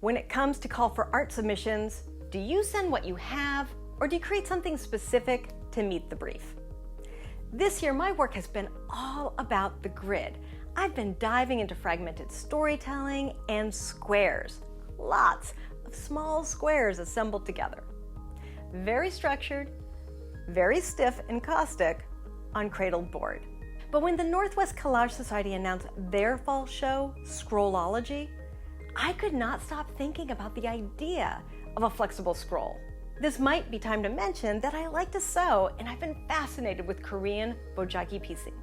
When it comes to call for art submissions, do you send what you have, or do you create something specific to meet the brief? This year, my work has been all about the grid. I've been diving into fragmented storytelling and squares. Lots of small squares assembled together. Very structured, very stiff encaustic on cradled board. But when the Northwest Collage Society announced their fall show, Scroll-ology, I could not stop thinking about the idea of a flexible scroll. This might be time to mention that I like to sew, and I've been fascinated with Korean bojagi piecing.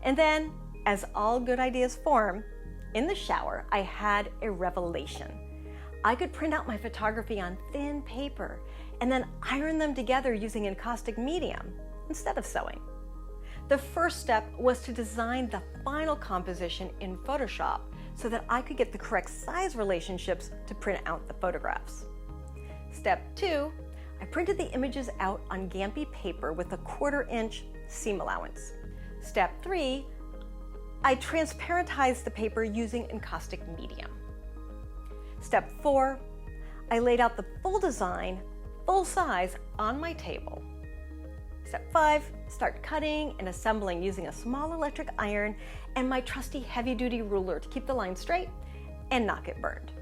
And then, as all good ideas form, in the shower, I had a revelation. I could print out my photography on thin paper and then iron them together using encaustic medium instead of sewing. The first step was to design the final composition in Photoshop so that I could get the correct size relationships to print out the photographs. Step 2, I printed the images out on Gampi paper with a 1/4 inch seam allowance. Step 3, I transparentized the paper using encaustic medium. Step 4, I laid out the full design, full size, on my table. Step 5, start cutting and assembling using a small electric iron and my trusty heavy-duty ruler to keep the line straight and not get burned.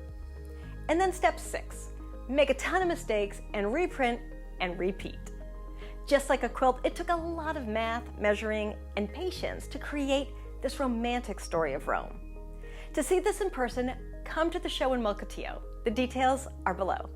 And then step 6, make a ton of mistakes and reprint and repeat. Just like a quilt, it took a lot of math, measuring, and patience to create this romantic story of Rome. To see this in person, come to the show in Mukilteo. The details are below.